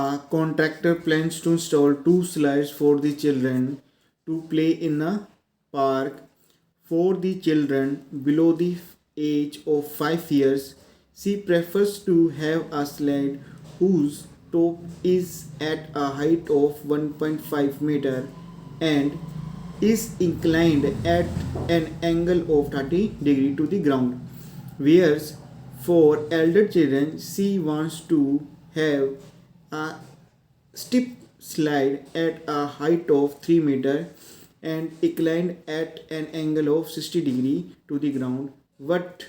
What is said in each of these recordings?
A contractor plans to install two slides for the children to play in a park. For the children below the age of 5 years, she prefers to have a slide whose top is at a height of 1.5 meter and is inclined at an angle of 30 degree to the ground. Whereas for elder children, she wants to have a steep slide at a height of 3 meter and inclined at an angle of 60 degree to the ground. What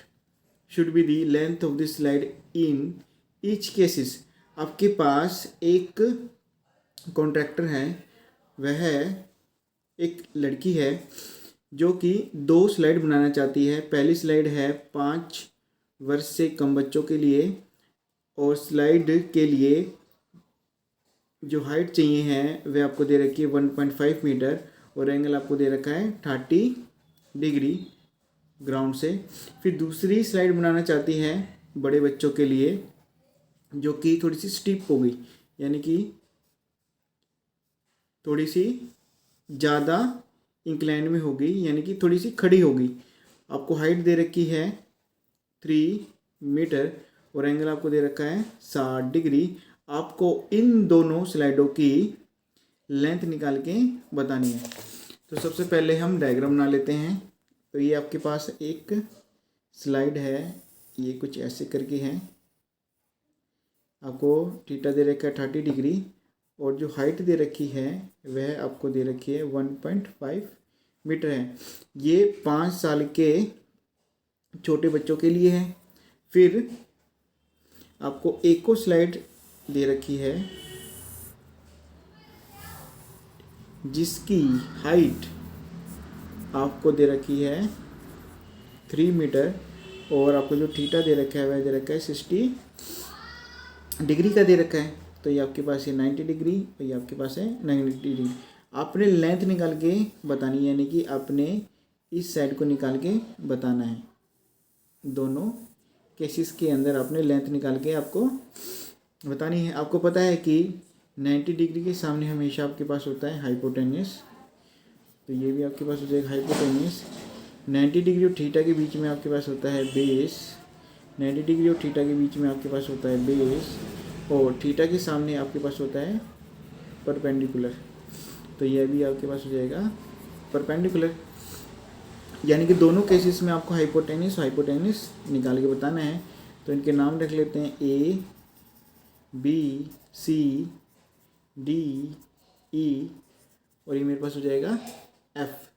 should be the length of the slide in each cases? आपके पास एक contractor है, वह एक लड़की है जो कि दो स्लाइड बनाना चाहती है। पहली स्लाइड है 5 वर्ष से कम बच्चों के लिए और स्लाइड के लिए जो हाइट चाहिए है वह आपको दे रखी है 1.5 मीटर और एंगल आपको दे रखा है 30 डिग्री ग्राउंड से। फिर दूसरी स्लाइड बनाना चाहती है बड़े बच्चों के लिए जो कि थोड़ी सी स्टीप होगी, यानी कि थोड़ी सी ज़्यादा इंक्लाइन में होगी, यानी कि थोड़ी सी खड़ी होगी। आपको हाइट दे रखी है 3 मीटर और एंगल आपको दे रखा है 60 डिग्री। आपको इन दोनों स्लाइडों की लेंथ निकाल के बतानी है। तो सबसे पहले हम डायग्राम बना लेते हैं। तो ये आपके पास एक स्लाइड है, ये कुछ ऐसे करके है। आपको थीटा दे रखा है 30 डिग्री और जो हाइट दे रखी है वह आपको दे रखी है 1.5 मीटर है। ये 5 साल के छोटे बच्चों के लिए है। फिर आपको एक और स्लाइड दे रखी है जिसकी हाइट आपको दे रखी है 3 मीटर और आपको जो थीटा दे रखा है वह दे रखा है 60 डिग्री का दे रखा है। तो ये आपके पास है 90 डिग्री और ये आपके पास है 90 डिग्री। आपने लेंथ निकाल के बतानी है, यानी कि आपने इस साइड को निकाल के बताना है। दोनों केसेस के अंदर आपने लेंथ निकाल के आपको बतानी है। आपको पता है कि 90 डिग्री के सामने हमेशा आपके पास होता है हाइपोटेन्यूस, तो ये भी आपके पास हो जाएगा हाइपोटेन्यूस। 90 डिग्री और थीटा के बीच में आपके पास होता है बेस। 90 डिग्री और थीटा के बीच में आपके पास होता है बेस और थीटा के सामने आपके पास होता है परपेंडिकुलर। तो यह भी आपके पास हो जाएगा परपेंडिकुलर, यानी कि दोनों केसेस में आपको हाइपोटेन्यूस निकाल के बताना है। तो इनके नाम रख लेते हैं A, B, C, D, E और ये मेरे पास हो जाएगा F।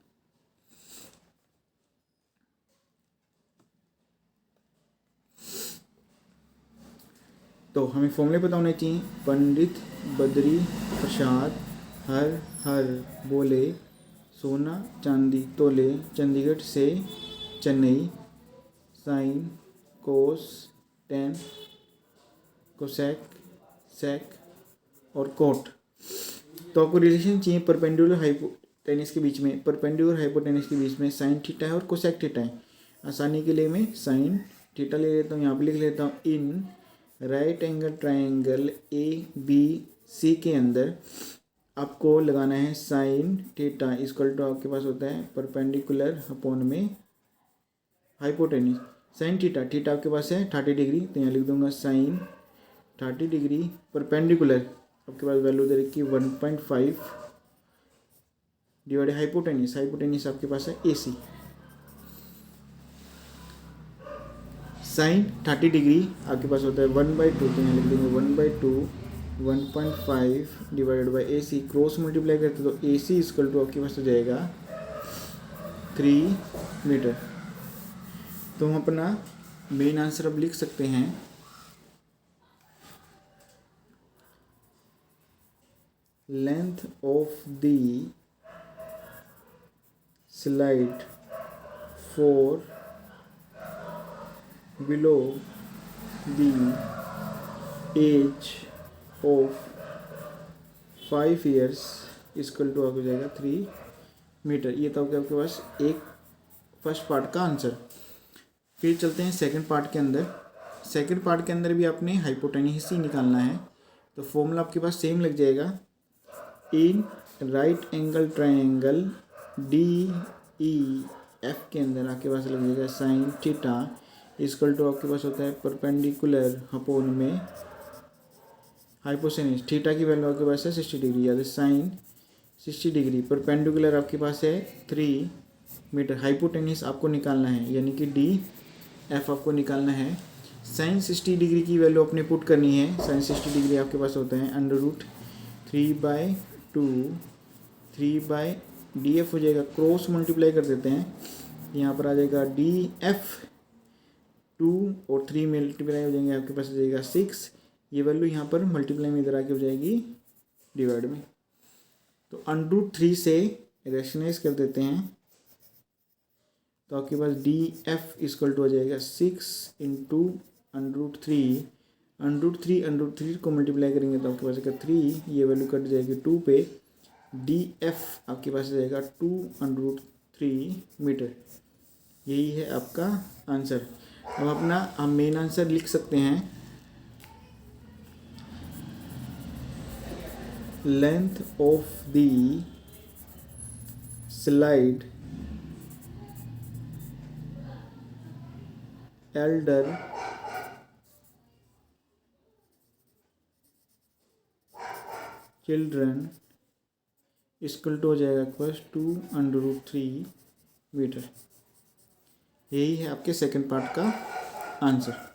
तो हमें फॉर्मूले पता होने चाहिए। पंडित बद्री प्रसाद हर हर बोले, सोना चांदी तोले, चंडीगढ़ से Chennai, sine cos tan cosec sec और कोट। तो आपको रिलेशन चाहिए परपेंडिकुलर हाइपोटेन्यूस के बीच में, परपेंडिकुलर हाइपोटेन्यूस के बीच में साइन थीटा है और कोसेक थीटा है। आसानी के लिए मैं साइन थीटा ले लेता हूँ, यहाँ पे लिख लेता हूँ in right angle triangle ABC के अंदर आपको लगाना है साइन थीटा इक्वल टू आपके पास होता है परपेंडिकुलर अपॉन में हाइपोटेन्यूस। साइन थीटा थीटा आपके पास है 30 डिग्री, तो यहाँ लिख दूंगा साइन 30 डिग्री परपेंडिकुलर आपके पास वैल्यू दे रखी 1.5 डिवाइड हाइपोटेन्यूस। हाइपोटेन्यूस आपके पास है AC। साइन 30 डिग्री आपके पास होता है 1/2, तो यहाँ लिख देंगे 1/2 1.5 divided by AC। Cross multiply करते तो AC इक्वल टू आपके पास हो जाएगा 3 मीटर। तो हम अपना मेन आंसर अब लिख सकते हैं। Length of the slide for below the age of 5 years equal to हो जाएगा 3 मीटर। ये तो आपके पास एक फर्स्ट पार्ट का आंसर। फिर चलते हैं सेकंड पार्ट के अंदर। सेकंड पार्ट के अंदर भी आपने हाइपोटेन्यूस ही निकालना है। तो फॉर्मूला आपके पास सेम लग जाएगा। In right angle triangle D E F के अंदर आपके पास लग जाएगा साइन थीटा इक्वल टू आपके पास होता है परपेंडिकुलर अपॉन में हाइपोटेन्यूज। थीटा की वैल्यू आपके पास है 60 डिग्री, यानी साइन 60 डिग्री। परपेंडिकुलर आपके पास है 3 मीटर। हाइपोटेन्यूज आपको निकालना है, यानी कि डी एफ आपको निकालना है। साइन 60 डिग्री की वैल्यू अपने पुट करनी है। साइन 60 डिग्री आपके पास होता है √3/2 3/df हो जाएगा। क्रॉस मल्टीप्लाई कर देते हैं, यहाँ पर आ जाएगा df 2 और 3 मल्टीप्लाई हो जाएंगे, आपके पास आ जाएगा 6। ये वैल्यू यहाँ पर मल्टीप्लाई में इधर आके हो जाएगी डिवाइड में। तो √3 से रैशनलाइज कर देते हैं, तो आपके पास df इक्वल टू हो जाएगा 6 इंटू √3। √3 को मल्टीप्लाई करेंगे तो आपके पास आएगा 3, ये वैल्यू कट जाएगी 2 पे। df आपके पास आ जाएगा 2√3 मीटर। यही है आपका आंसर। अब अपना हम मेन आंसर लिख सकते हैं। Length of the slide elder children equal to हो जाएगा प्लस 2√3 मीटर। यही है आपके सेकंड पार्ट का आंसर।